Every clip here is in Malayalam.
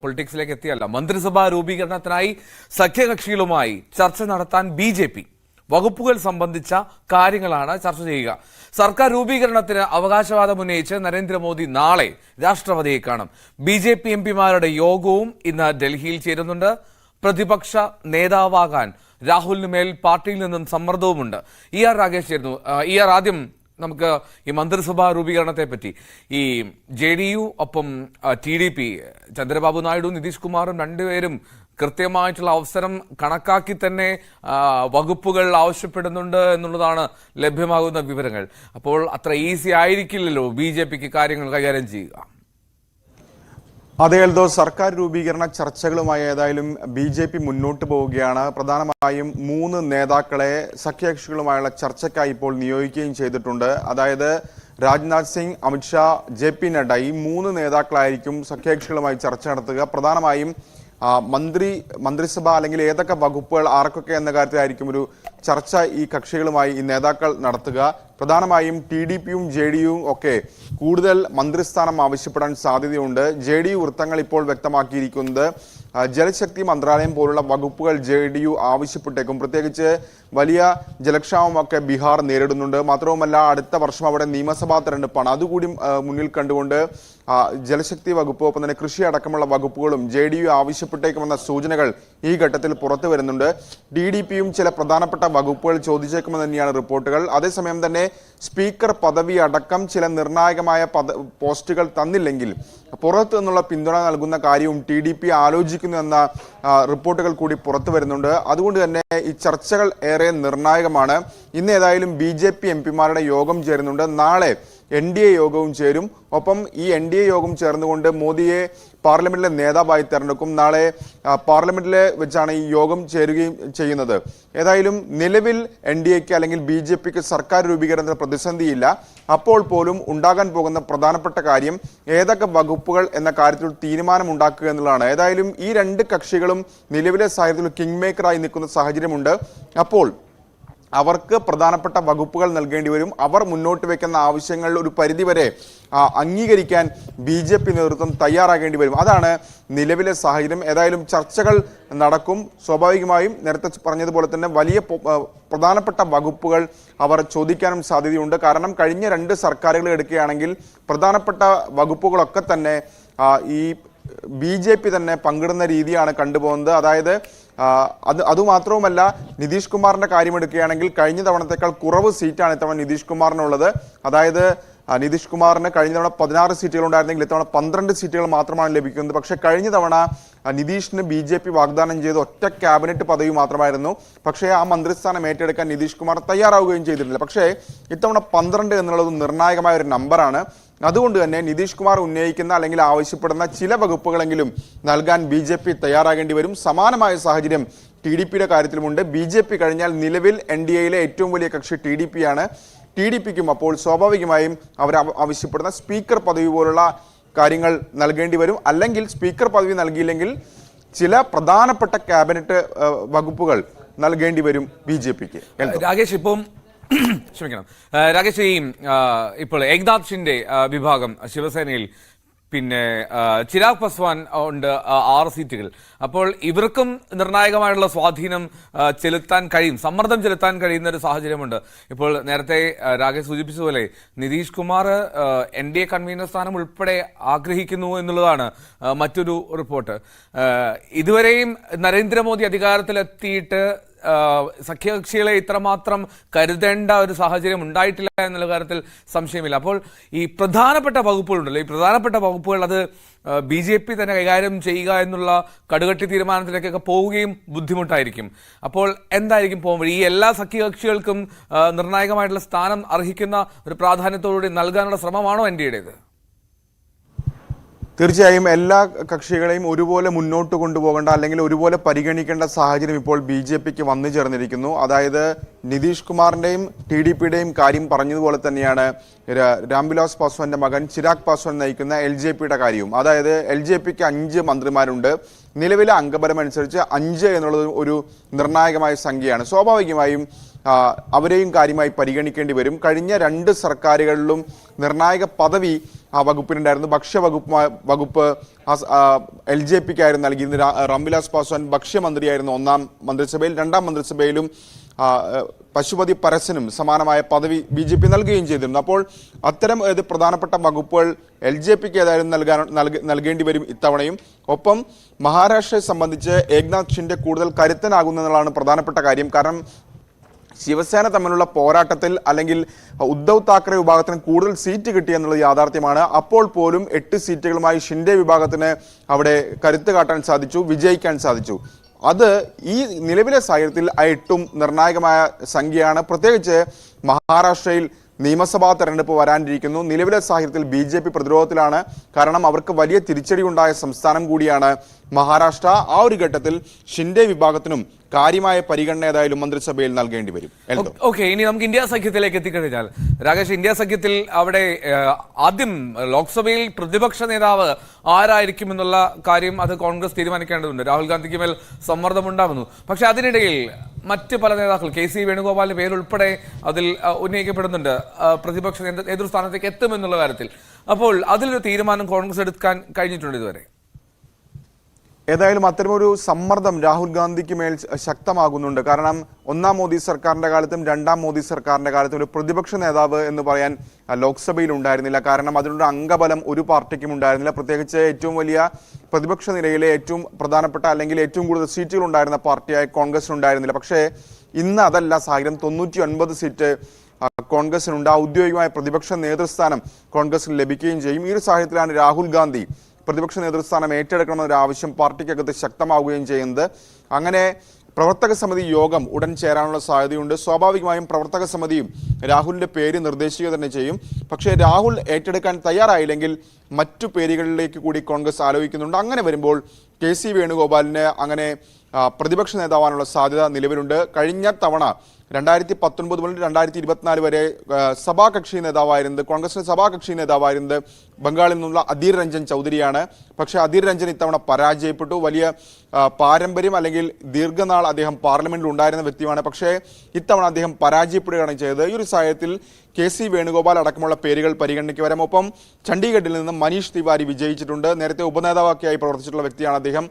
പൊളിറ്റിക്സിലേക്ക് എത്തിയല്ല. മന്ത്രിസഭാ രൂപീകരണത്തിനായി സഖ്യകക്ഷികളുമായി ചർച്ച നടത്താൻ ബി.ജെ.പി. വകുപ്പുകൾ സംബന്ധിച്ച കാര്യങ്ങളാണ് ചർച്ച ചെയ്യുക. സർക്കാർ രൂപീകരണത്തിന് അവകാശവാദം ഉന്നയിച്ച് നരേന്ദ്രമോദി നാളെ രാഷ്ട്രപതിയെ കാണും. ബി.ജെ.പി. എംപിമാരുടെ യോഗവും ഇന്ന് ഡൽഹിയിൽ ചേരുന്നുണ്ട്. പ്രതിപക്ഷ നേതാവാകാൻ രാഹുലിന് മേൽ പാർട്ടിയിൽ നിന്നും സമ്മർദ്ദവുമുണ്ട്. ഇ.ആർ. രാഗേഷ് ചേരുന്നു. ഇ.ആർ., ആദ്യം നമുക്ക് ഈ മന്ത്രിസഭാ രൂപീകരണത്തെ പറ്റി, ഈ JDU ഒപ്പം TDP, ചന്ദ്രബാബു നായിഡു, നിതീഷ് കുമാറും രണ്ടുപേരും കൃത്യമായിട്ടുള്ള അവസരം കണക്കാക്കി തന്നെ വകുപ്പുകൾ ആവശ്യപ്പെടുന്നുണ്ട് എന്നുള്ളതാണ് ലഭ്യമാകുന്ന വിവരങ്ങൾ. അപ്പോൾ അത്ര ഈസി ആയിരിക്കില്ലല്ലോ BJPക്ക് കാര്യങ്ങൾ കൈകാര്യം ചെയ്യുക. അതെ എൽദോ, സർക്കാർ രൂപീകരണ ചർച്ചകളുമായി ഏതായാലും BJP മുന്നോട്ട് പോവുകയാണ്. പ്രധാനമായും 3 നേതാക്കളെ സഖ്യകക്ഷികളുമായുള്ള ചർച്ചയ്ക്കായി ഇപ്പോൾ നിയോഗിക്കുകയും ചെയ്തിട്ടുണ്ട്. അതായത് രാജ്നാഥ് സിംഗ്, അമിത്ഷാ, JP നഡ്ഡ, ഈ 3 നേതാക്കളായിരിക്കും സഖ്യകക്ഷികളുമായി ചർച്ച നടത്തുക. പ്രധാനമായും മന്ത്രിസഭ അല്ലെങ്കിൽ ഏതൊക്കെ വകുപ്പുകൾ ആർക്കൊക്കെ എന്ന കാര്യത്തിലായിരിക്കും ഒരു ചർച്ച ഈ കക്ഷികളുമായി ഈ നേതാക്കൾ നടത്തുക. പ്രധാനമായും TDPയും JDUവും ഒക്കെ കൂടുതൽ മന്ത്രിസ്ഥാനം ആവശ്യപ്പെടാൻ സാധ്യതയുണ്ട്. JDU വൃത്തങ്ങൾ ഇപ്പോൾ വ്യക്തമാക്കിയിരിക്കുന്നത് ജലശക്തി മന്ത്രാലയം പോലുള്ള വകുപ്പുകൾ JDU ആവശ്യപ്പെട്ടേക്കും. പ്രത്യേകിച്ച് വലിയ ജലക്ഷാമമൊക്കെ ബീഹാർ നേരിടുന്നുണ്ട്. മാത്രവുമല്ല അടുത്ത വർഷം അവിടെ നിയമസഭാ തെരഞ്ഞെടുപ്പാണ്. അതുകൂടി മുന്നിൽ കണ്ടുകൊണ്ട് ജലശക്തി വകുപ്പ് ഒപ്പം തന്നെ കൃഷി അടക്കമുള്ള വകുപ്പുകളും JDU ആവശ്യപ്പെട്ടേക്കുമെന്ന സൂചനകൾ ഈ ഘട്ടത്തിൽ പുറത്തു വരുന്നുണ്ട്. TDPയും ചില പ്രധാനപ്പെട്ട വകുപ്പുകൾ ചോദിച്ചേക്കുമെന്ന് തന്നെയാണ് റിപ്പോർട്ടുകൾ. അതേസമയം തന്നെ സ്പീക്കർ പദവി അടക്കം ചില നിർണായകമായ പോസ്റ്റുകൾ തന്നില്ലെങ്കിൽ പുറത്തു നിന്നുള്ള പിന്തുണ നൽകുന്ന കാര്യവും TDP ആലോചിക്കുന്നു എന്ന റിപ്പോർട്ടുകൾ കൂടി പുറത്തു വരുന്നുണ്ട്. അതുകൊണ്ട് തന്നെ ഈ ചർച്ചകൾ ഏറെ നിർണായകമാണ്. ഇന്ന് ഏതായാലും BJP എംപിമാരുടെ യോഗം ചേരുന്നുണ്ട്. നാളെ NDA യോഗവും ചേരും. ഒപ്പം ഈ NDA യോഗം ചേർന്നുകൊണ്ട് മോദിയെ പാർലമെന്റിലെ നേതാവായി തെരഞ്ഞെടുക്കും. നാളെ പാർലമെന്റിൽ വെച്ചാണ് ഈ യോഗം ചേരുകയും ചെയ്യുന്നത്. ഏതായാലും നിലവിൽ NDAക്ക് അല്ലെങ്കിൽ BJPക്ക് സർക്കാർ രൂപീകരണത്തിന് പ്രതിസന്ധിയില്ല. അപ്പോൾ പോലും ഉണ്ടാകാൻ പോകുന്ന പ്രധാനപ്പെട്ട കാര്യം ഏതൊക്കെ വകുപ്പുകൾ എന്ന കാര്യത്തിൽ തീരുമാനമുണ്ടാക്കുക എന്നുള്ളതാണ്. ഏതായാലും ഈ 2 കക്ഷികളും നിലവിലെ സാഹചര്യത്തിൽ കിങ് മേക്കറായി നിൽക്കുന്ന സാഹചര്യമുണ്ട്. അപ്പോൾ അവർക്ക് പ്രധാനപ്പെട്ട വകുപ്പുകൾ നൽകേണ്ടി വരും. അവർ മുന്നോട്ട് വയ്ക്കുന്ന ആവശ്യങ്ങളിൽ ഒരു പരിധിവരെ അംഗീകരിക്കാൻ BJP നേതൃത്വം തയ്യാറാകേണ്ടി വരും. അതാണ് നിലവിലെ സാഹചര്യം. ഏതായാലും ചർച്ചകൾ നടക്കും. സ്വാഭാവികമായും നേരത്തെ പറഞ്ഞതുപോലെ തന്നെ വലിയ പ്രധാനപ്പെട്ട വകുപ്പുകൾ അവർ ചോദിക്കാനും സാധ്യതയുണ്ട്. കാരണം കഴിഞ്ഞ 2 സർക്കാരുകൾ എടുക്കുകയാണെങ്കിൽ പ്രധാനപ്പെട്ട വകുപ്പുകളൊക്കെ തന്നെ ഈ BJP തന്നെ പങ്കിടുന്ന രീതിയാണ് കണ്ടുപോകുന്നത്. അതായത് അതുമാത്രവുമല്ല, നിതീഷ് കുമാറിന്റെ കാര്യമെടുക്കുകയാണെങ്കിൽ കഴിഞ്ഞ തവണത്തേക്കാൾ കുറവ് സീറ്റാണ് ഇത്തവണ നിതീഷ് കുമാറിനുള്ളത്. അതായത് നിതീഷ് കുമാറിന് കഴിഞ്ഞ തവണ 16 സീറ്റുകൾ ഉണ്ടായിരുന്നെങ്കിൽ ഇത്തവണ 12 സീറ്റുകൾ മാത്രമാണ് ലഭിക്കുന്നത്. പക്ഷെ കഴിഞ്ഞ തവണ നിതീഷിന് BJP വാഗ്ദാനം ചെയ്ത് ഒറ്റ ക്യാബിനറ്റ് പദവി മാത്രമായിരുന്നു. പക്ഷേ ആ മന്ത്രിസ്ഥാനം ഏറ്റെടുക്കാൻ നിതീഷ് കുമാർ തയ്യാറാവുകയും ചെയ്തിരുന്നില്ല. പക്ഷേ ഇത്തവണ 12 എന്നുള്ളത് നിർണായകമായ ഒരു നമ്പറാണ്. അതുകൊണ്ട് തന്നെ നിതീഷ് കുമാർ ഉന്നയിക്കുന്ന അല്ലെങ്കിൽ ആവശ്യപ്പെടുന്ന ചില വകുപ്പുകളെങ്കിലും നൽകാൻ BJP തയ്യാറാകേണ്ടി വരും. സമാനമായ സാഹചര്യം TDPയുടെ കാര്യത്തിലുമുണ്ട്. BJP കഴിഞ്ഞാൽ നിലവിൽ NDAയിലെ ഏറ്റവും വലിയ കക്ഷി TDPയാണ്. TDPക്കും അപ്പോൾ സ്വാഭാവികമായും അവർ ആവശ്യപ്പെടുന്ന സ്പീക്കർ പദവി പോലുള്ള കാര്യങ്ങൾ നൽകേണ്ടി വരും. അല്ലെങ്കിൽ സ്പീക്കർ പദവി നൽകിയില്ലെങ്കിൽ ചില പ്രധാനപ്പെട്ട ക്യാബിനറ്റ് വകുപ്പുകൾ നൽകേണ്ടി വരും BJPക്ക്. രാകേഷ്, ഇപ്പം ക്ഷമിക്കണം രാകേഷ്, ഇപ്പോൾ ഏക്നാഥ് ഷിൻഡെ വിഭാഗം ശിവസേനയിൽ, പിന്നെ ചിരാഗ് പസ്വാൻ ഉണ്ട് 6 സീറ്റുകൾ. അപ്പോൾ ഇവർക്കും നിർണായകമായിട്ടുള്ള സ്വാധീനം ചെലുത്താൻ കഴിയും, സമ്മർദ്ദം ചെലുത്താൻ കഴിയുന്ന ഒരു സാഹചര്യമുണ്ട്. ഇപ്പോൾ നേരത്തെ രാകേഷ് സൂചിപ്പിച്ചതുപോലെ നിതീഷ് കുമാർ NDA കൺവീനർ സ്ഥാനം ഉൾപ്പെടെ ആഗ്രഹിക്കുന്നു എന്നുള്ളതാണ് മറ്റൊരു റിപ്പോർട്ട്. ഇതുവരെയും നരേന്ദ്രമോദി അധികാരത്തിലെത്തിയിട്ട് സഖ്യകക്ഷികളെ ഇത്രമാത്രം കരുതേണ്ട ഒരു സാഹചര്യം ഉണ്ടായിട്ടില്ല എന്നുള്ള കാര്യത്തിൽ സംശയമില്ല. അപ്പോൾ ഈ പ്രധാനപ്പെട്ട വകുപ്പുകളുണ്ടല്ലോ, ഈ പ്രധാനപ്പെട്ട വകുപ്പുകൾ അത് BJP തന്നെ കൈകാര്യം ചെയ്യുക എന്നുള്ള കടുകട്ടി തീരുമാനത്തിലേക്കൊക്കെ പോവുകയും ബുദ്ധിമുട്ടായിരിക്കും. അപ്പോൾ എന്തായിരിക്കും പോകുമ്പോൾ ഈ എല്ലാ സഖ്യകക്ഷികൾക്കും നിർണായകമായിട്ടുള്ള സ്ഥാനം അർഹിക്കുന്ന ഒരു പ്രാധാന്യത്തോടുകൂടി നൽകാനുള്ള ശ്രമമാണോ NDAയുടേത്? തീർച്ചയായും എല്ലാ കക്ഷികളെയും ഒരുപോലെ മുന്നോട്ട് കൊണ്ടുപോകേണ്ട അല്ലെങ്കിൽ ഒരുപോലെ പരിഗണിക്കേണ്ട സാഹചര്യം ഇപ്പോൾ BJPക്ക് വന്നു ചേർന്നിരിക്കുന്നു. അതായത് നിതീഷ് കുമാറിന്റെയും TDPയുടെയും കാര്യം പറഞ്ഞതുപോലെ തന്നെയാണ് രാംവിലാസ് പാസ്വാന്റെ മകൻ ചിരാഗ് പാസ്വാൻ നയിക്കുന്ന LJPയുടെ കാര്യവും. അതായത് LJPക്ക് 5 മന്ത്രിമാരുണ്ട്. നിലവിലെ അംഗബലം അനുസരിച്ച് 5 എന്നുള്ളത് ഒരു നിർണായകമായ സംഖ്യയാണ്. സ്വാഭാവികമായും അവരെയും കാര്യമായി പരിഗണിക്കേണ്ടി വരും. കഴിഞ്ഞ 2 സർക്കാരുകളിലും നിർണായക പദവി ആ വകുപ്പിനുണ്ടായിരുന്നു. ഭക്ഷ്യവകുപ്പ് LJPക്കായിരുന്നു നൽകിയിരുന്നത്. രാംവിലാസ് പാസ്വാൻ ഭക്ഷ്യമന്ത്രിയായിരുന്നു 1ാം മന്ത്രിസഭയിൽ. 2ാം മന്ത്രിസഭയിലും പശുപതി പരസനും സമാനമായ പദവി BJP നൽകുകയും ചെയ്തിരുന്നു. അപ്പോൾ അത്തരം പ്രധാനപ്പെട്ട വകുപ്പുകൾ LJPക്ക് ഏതായാലും നൽകേണ്ടി വരും ഇത്തവണയും. ഒപ്പം മഹാരാഷ്ട്രയെ സംബന്ധിച്ച് ഏക്നാഥ് ഷിൻഡെ കൂടുതൽ കരുത്തനാകുന്നതാണ് പ്രധാനപ്പെട്ട കാര്യം. കാരണം ശിവസേന തമ്മിലുള്ള പോരാട്ടത്തിൽ അല്ലെങ്കിൽ ഉദ്ധവ് താക്കറെ വിഭാഗത്തിന് കൂടുതൽ സീറ്റ് കിട്ടിയെന്നുള്ളത് യാഥാർത്ഥ്യമാണ്. അപ്പോൾ പോലും 8 സീറ്റുകളുമായി ഷിൻഡെ വിഭാഗത്തിന് അവിടെ കരുത്ത് കാട്ടാൻ സാധിച്ചു, വിജയിക്കാൻ സാധിച്ചു. അത് ഈ നിലവിലെ സാഹചര്യത്തിൽ 8ഉം നിർണായകമായ സംഖ്യയാണ്. പ്രത്യേകിച്ച് മഹാരാഷ്ട്രയിൽ നിയമസഭാ തെരഞ്ഞെടുപ്പ് വരാനിരിക്കുന്നു. നിലവിലെ സാഹചര്യത്തിൽ BJP പ്രതിരോധത്തിലാണ്. കാരണം അവർക്ക് വലിയ തിരിച്ചടി ഉണ്ടായ സംസ്ഥാനം കൂടിയാണ് മഹാരാഷ്ട്ര. ആ ഒരു ഘട്ടത്തിൽ ഷിൻഡെ വിഭാഗത്തിനും കാര്യമായ പരിഗണന ഏതായാലും മന്ത്രിസഭയിൽ നൽകേണ്ടി വരും. ഓക്കെ, ഇനി നമുക്ക് ഇന്ത്യ സഖ്യത്തിലേക്ക് എത്തിക്കഴിഞ്ഞാൽ രാകേഷ്, ഇന്ത്യ സഖ്യത്തിൽ അവിടെ ആദ്യം ലോക്സഭയിൽ പ്രതിപക്ഷ നേതാവ് ആരായിരിക്കും എന്നുള്ള കാര്യം അത് കോൺഗ്രസ് തീരുമാനിക്കേണ്ടതുണ്ട്. രാഹുൽ ഗാന്ധിക്ക് മേൽ സമ്മർദ്ദമുണ്ടാകുന്നു. പക്ഷെ അതിനിടയിൽ മറ്റ് പല നേതാക്കൾ KC വേണുഗോപാലിന്റെ പേരുൾപ്പെടെ അതിൽ ഉന്നയിക്കപ്പെടുന്നുണ്ട് പ്രതിപക്ഷ നേതൃസ്ഥാനത്തേക്ക് എത്തുമെന്നുള്ള കാര്യത്തിൽ. അപ്പോൾ അതിലൊരു തീരുമാനം കോൺഗ്രസ് എടുക്കാൻ കഴിഞ്ഞിട്ടുണ്ട് ഇതുവരെ? ഏതായാലും അത്തരമൊരു സമ്മർദ്ദം രാഹുൽ ഗാന്ധിക്ക് മേൽ ശക്തമാകുന്നുണ്ട്. കാരണം 1ാം മോദി സർക്കാരിന്റെ കാലത്തും 2ാം മോദി സർക്കാരിന്റെ കാലത്തും ഒരു പ്രതിപക്ഷ നേതാവ് എന്ന് പറയാൻ ലോക്സഭയിൽ ഉണ്ടായിരുന്നില്ല. കാരണം അതിനുള്ള അംഗബലം ഒരു പാർട്ടിക്കും ഉണ്ടായിരുന്നില്ല. പ്രത്യേകിച്ച് ഏറ്റവും വലിയ പ്രതിപക്ഷ നിരയിലെ ഏറ്റവും പ്രധാനപ്പെട്ട അല്ലെങ്കിൽ ഏറ്റവും കൂടുതൽ സീറ്റുകൾ ഉണ്ടായിരുന്ന പാർട്ടിയായ കോൺഗ്രസ് ഉണ്ടായിരുന്നില്ല. പക്ഷേ ഇന്ന് അതല്ല സാഹചര്യം. 99 സീറ്റ് കോൺഗ്രസിനുണ്ട്. ഔദ്യോഗികമായ പ്രതിപക്ഷ നേതൃസ്ഥാനം കോൺഗ്രസിന് ലഭിക്കുകയും ചെയ്യും. ഈ ഒരു സാഹചര്യത്തിലാണ് രാഹുൽ ഗാന്ധി പ്രതിപക്ഷ നേതൃസ്ഥാനം ഏറ്റെടുക്കണമെന്നൊരു ആവശ്യം പാർട്ടിക്കകത്ത് ശക്തമാവുകയും ചെയ്യുന്നത്. അങ്ങനെ പ്രവർത്തക സമിതി യോഗം ഉടൻ ചേരാനുള്ള സാധ്യതയുണ്ട്. സ്വാഭാവികമായും പ്രവർത്തക സമിതിയും രാഹുലിന്റെ പേര് നിർദ്ദേശിക്കുക തന്നെ ചെയ്യും. പക്ഷേ രാഹുൽ ഏറ്റെടുക്കാൻ തയ്യാറായില്ലെങ്കിൽ മറ്റു പേരുകളിലേക്ക് കൂടി കോൺഗ്രസ് ആലോചിക്കുന്നുണ്ട്. അങ്ങനെ വരുമ്പോൾ KC വേണുഗോപാലിന് അങ്ങനെ പ്രതിപക്ഷ നേതാവാനുള്ള സാധ്യത നിലവിലുണ്ട്. കഴിഞ്ഞ തവണ 2019 മുതൽ 2024 വരെ സഭാകക്ഷി നേതാവായിരുന്നത്, കോൺഗ്രസിന്റെ സഭാകക്ഷി നേതാവായിരുന്നത് ബംഗാളിൽ നിന്നുള്ള അധീർ രഞ്ജൻ ചൗധരിയാണ്. പക്ഷേ അധീർ രഞ്ജൻ ഇത്തവണ പരാജയപ്പെട്ടു. വലിയ പാരമ്പര്യം അല്ലെങ്കിൽ ദീർഘനാൾ അദ്ദേഹം പാർലമെന്റിൽ ഉണ്ടായിരുന്ന വ്യക്തിയാണ്. പക്ഷേ ഇത്തവണ അദ്ദേഹം പരാജയപ്പെടുകയാണ് ചെയ്തത്. ഈ ഒരു സാഹചര്യത്തിൽ KC വേണുഗോപാൽ അടക്കമുള്ള പേരുകൾ പരിഗണനയ്ക്ക് വരാം. ഒപ്പം ചണ്ഡീഗഡിൽ നിന്ന് മനീഷ് തിവാരി വിജയിച്ചിട്ടുണ്ട്. നേരത്തെ ഉപനേതാവാക്കിയായി പ്രവർത്തിച്ചിട്ടുള്ള വ്യക്തിയാണ് അദ്ദേഹം.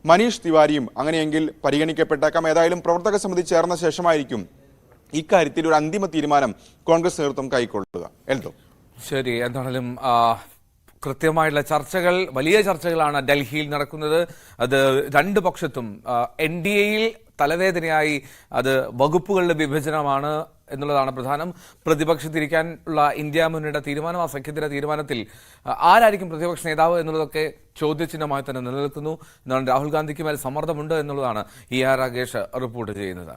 മനീഷ് തിവാരിയും അങ്ങനെയെങ്കിൽ പരിഗണിക്കപ്പെട്ടേക്കാം. ഏതായാലും പ്രവർത്തക സമിതി ചേർന്ന ശേഷമായിരിക്കും ഇക്കാര്യത്തിൽ ഒരു അന്തിമ തീരുമാനം കോൺഗ്രസ് നേതൃത്വം കൈക്കൊള്ളുക. ശരി, എന്താണെങ്കിലും കൃത്യമായിട്ടുള്ള ചർച്ചകൾ, വലിയ ചർച്ചകളാണ് ഡൽഹിയിൽ നടക്കുന്നത്. അത് 2 പക്ഷത്തും NDAയിൽ തലവേദനയായി അത് വകുപ്പുകളുടെ വിഭജനമാണ് എന്നുള്ളതാണ് പ്രധാനം. പ്രതിപക്ഷത്തിരിക്കാൻ ഉള്ള ഇന്ത്യ മുന്നണിയുടെ തീരുമാനം, ആ സഖ്യത്തിന്റെ തീരുമാനത്തിൽ ആരായിരിക്കും പ്രതിപക്ഷ നേതാവ് എന്നുള്ളതൊക്കെ ചോദ്യചിഹ്നമായി തന്നെ നിലനിൽക്കുന്നു. എന്നാണ് രാഹുൽ ഗാന്ധിക്ക് മേൽ സമ്മർദ്ദമുണ്ട് എന്നുള്ളതാണ് ER രാഗേഷ് റിപ്പോർട്ട് ചെയ്യുന്നത്.